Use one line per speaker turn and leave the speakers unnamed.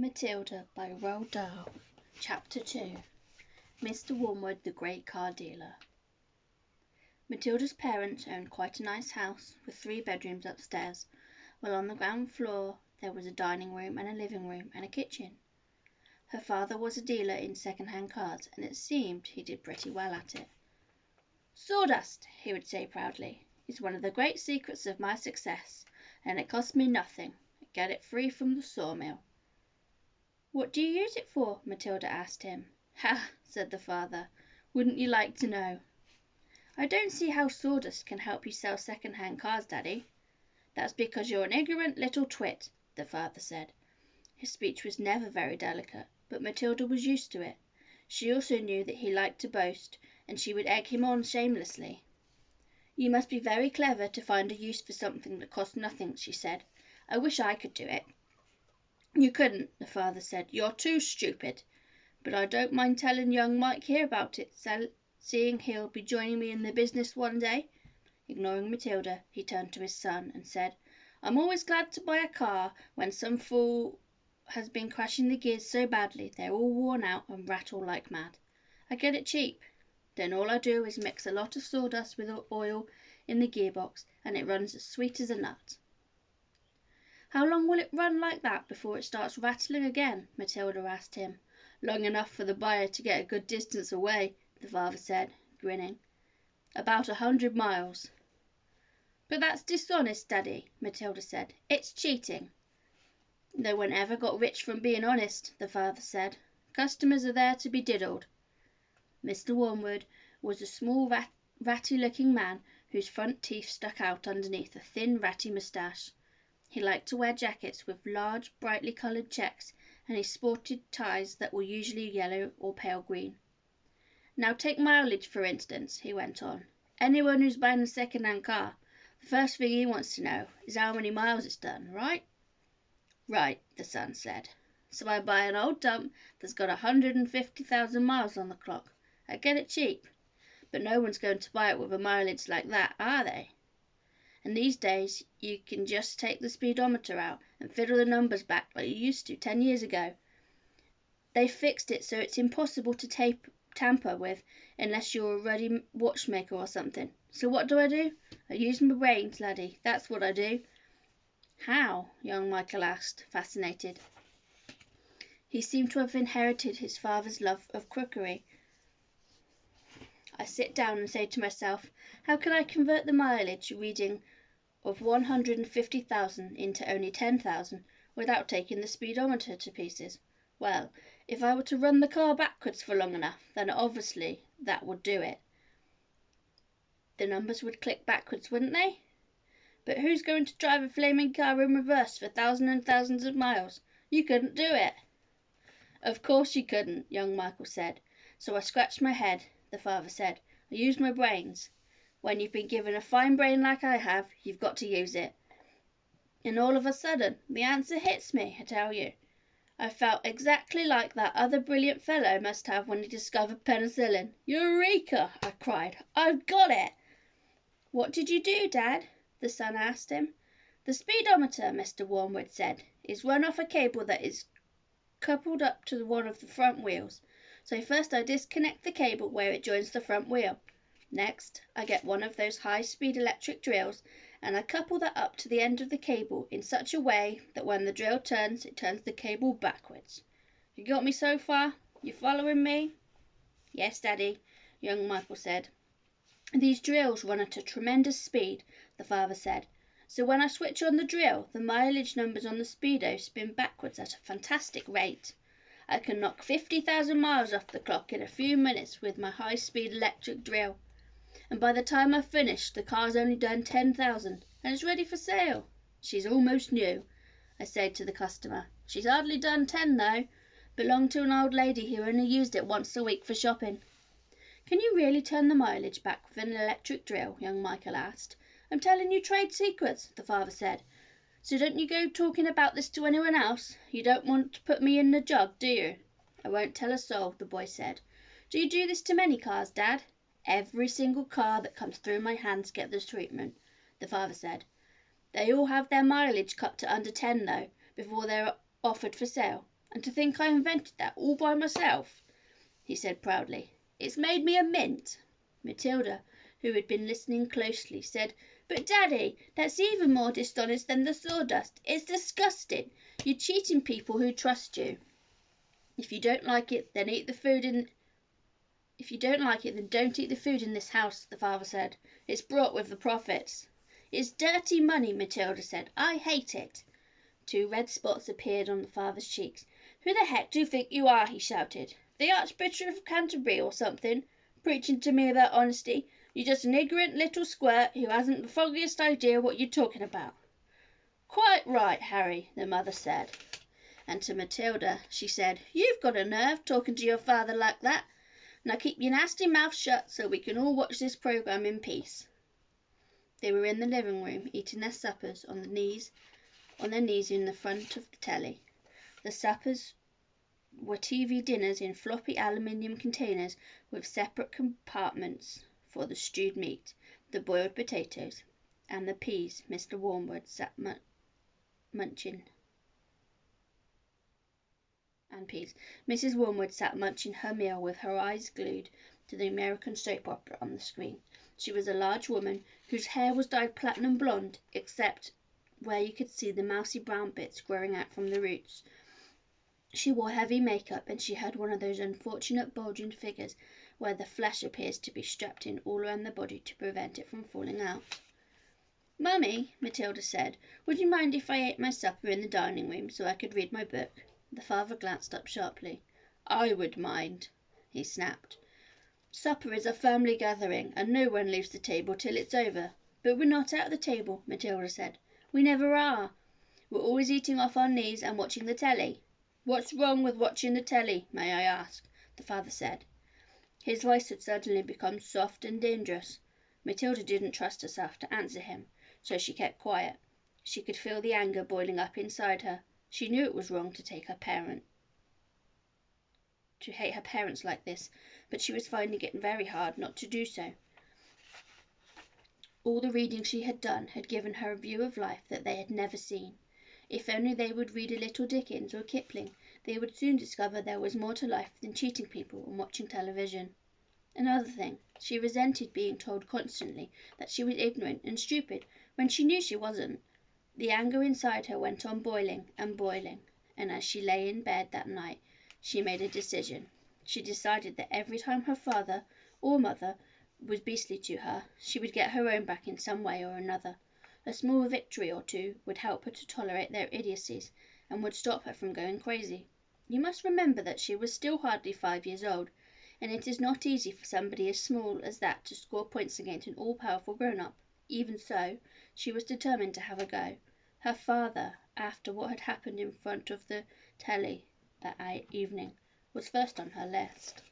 Matilda by Roald Dahl. Chapter 2. Mr. Wormwood, the Great Car Dealer. Matilda's parents owned quite a nice house with 3 bedrooms upstairs, while on the ground floor there was a dining room and a living room and a kitchen. Her father was a dealer in second-hand cars, and it seemed he did pretty well at it. "Sawdust," he would say proudly, "is one of the great secrets of my success, and it costs me nothing. I get it free from the sawmill." "What do you use it for?" Matilda asked him. "Ha!" said the father. "Wouldn't you like to know?" "I don't see how sawdust can help you sell second-hand cars, Daddy." "That's because you're an ignorant little twit," the father said. His speech was never very delicate, but Matilda was used to it. She also knew that he liked to boast, and she would egg him on shamelessly. "You must be very clever to find a use for something that costs nothing," she said. "I wish I could do it." "You couldn't," the father said. "You're too stupid. But I don't mind telling young Mike here about it, seeing he'll be joining me in the business one day." Ignoring Matilda, he turned to his son and said, "I'm always glad to buy a car when some fool has been crashing the gears so badly they're all worn out and rattle like mad. I get it cheap. Then all I do is mix a lot of sawdust with oil in the gearbox, and it runs as sweet as a nut." "How long will it run like that before it starts rattling again?" Matilda asked him. "Long enough for the buyer to get a good distance away," the father said, grinning. "About 100 miles. "But that's dishonest, Daddy," Matilda said. "It's cheating." "No one ever got rich from being honest," the father said. "Customers are there to be diddled." Mr. Wormwood was a small, ratty-looking man whose front teeth stuck out underneath a thin, ratty moustache. He liked to wear jackets with large, brightly coloured checks, and he sported ties that were usually yellow or pale green. "Now take mileage, for instance," he went on. "Anyone who's buying a second-hand car, the first thing he wants to know is how many miles it's done, right?" "Right," the son said. "So I buy an old dump that's got 150,000 miles on the clock. I get it cheap. But no one's going to buy it with a mileage like that, are they? And these days you can just take the speedometer out and fiddle the numbers back like you used to 10 years ago. They've fixed it so it's impossible to tamper with unless you're a ruddy watchmaker or something. So what do? I use my brains, laddie, that's what I do." "How?" young Michael asked, fascinated. He seemed to have inherited his father's love of cookery. "I sit down and say to myself, how can I convert the mileage reading of 150,000 into only 10,000 without taking the speedometer to pieces? Well, if I were to run the car backwards for long enough, then obviously that would do it. The numbers would click backwards, wouldn't they? But who's going to drive a flaming car in reverse for thousands and thousands of miles? You couldn't do it." "Of course you couldn't," young Michael said. "So I scratched my head," the father said. "I used my brains. When you've been given a fine brain like I have, you've got to use it. And all of a sudden the answer hits me, I tell you. I felt exactly like that other brilliant fellow must have when he discovered penicillin. 'Eureka!' I cried. 'I've got it!'" "What did you do, Dad?" the son asked him. "The speedometer," Mr. Wormwood said, "is run off a cable that is coupled up to one of the front wheels. So first I disconnect the cable where it joins the front wheel. Next I get one of those high-speed electric drills, and I couple that up to the end of the cable in such a way that when the drill turns, it turns the cable backwards. You got me so far? You following me?" "Yes, Daddy," young Michael said. "These drills run at a tremendous speed," the father said. "So when I switch on the drill, the mileage numbers on the speedo spin backwards at a fantastic rate. I can knock 50,000 miles off the clock in a few minutes with my high-speed electric drill. And by the time I've finished, the car's only done 10,000, and it's ready for sale. She's almost new," I said to the customer. "She's hardly done 10, though. Belonged to an old lady who only used it once a week for shopping." "Can you really turn the mileage back with an electric drill?" young Michael asked. "I'm telling you trade secrets," the father said. "So don't you go talking about this to anyone else. You don't want to put me in the jug, do you?" "I won't tell a soul," the boy said. "Do you do this to many cars, Dad?" "Every single car that comes through my hands gets this treatment," the father said. "They all have their mileage cut to under 10, though, before they're offered for sale. And to think I invented that all by myself, he said proudly. It's made me a mint. Matilda, who had been listening closely, said, But, Daddy, that's even more dishonest than the sawdust. It's disgusting. You're cheating people who trust you. If you don't like it, then eat the food in... If you don't like it, then don't eat the food in this house, the father said. It's brought with the profits. It's dirty money, Matilda said. I hate it. 2 red spots appeared on the father's cheeks. Who the heck do you think you are? He shouted. The Archbishop of Canterbury or something? Preaching to me about honesty? You're just an ignorant little squirt who hasn't the foggiest idea what you're talking about. Quite right, Harry, the mother said. And to Matilda, she said, You've got a nerve talking to your father like that. Now keep your nasty mouth shut so we can all watch this programme in peace. They were in the living room, eating their suppers on their knees in the front of the telly. The suppers were TV dinners in floppy aluminium containers with separate compartments for the stewed meat, the boiled potatoes, and the peas Mr. Wormwood sat munching. Mrs. Wormwood sat munching her meal with her eyes glued to the American soap opera on the screen. She was a large woman whose hair was dyed platinum blonde, except where you could see the mousy brown bits growing out from the roots. She wore heavy makeup, and she had one of those unfortunate bulging figures where the flesh appears to be strapped in all around the body to prevent it from falling out. Mummy, Matilda said, would you mind if I ate my supper in the dining room so I could read my book? The father glanced up sharply. I would mind, he snapped. Supper is a family gathering, and no one leaves the table till it's over. But we're not at the table, Matilda said. We never are. We're always eating off our knees and watching the telly. What's wrong with watching the telly, may I ask? The father said. His voice had suddenly become soft and dangerous. Matilda didn't trust herself to answer him, so she kept quiet. She could feel the anger boiling up inside her. She knew it was wrong to hate her parents like this, but she was finding it very hard not to do so. All the reading she had done had given her a view of life that they had never seen. If only they would read a little Dickens or Kipling, they would soon discover there was more to life than cheating people and watching television. Another thing, she resented being told constantly that she was ignorant and stupid when she knew she wasn't. The anger inside her went on boiling and boiling, and as she lay in bed that night, she made a decision. She decided that every time her father or mother was beastly to her, she would get her own back in some way or another. A small victory or two would help her to tolerate their idiocies and would stop her from going crazy. You must remember that she was still hardly 5 years old, and it is not easy for somebody as small as that to score points against an all-powerful grown-up. Even so, she was determined to have a go. Her father, after what had happened in front of the telly that evening, was first on her list.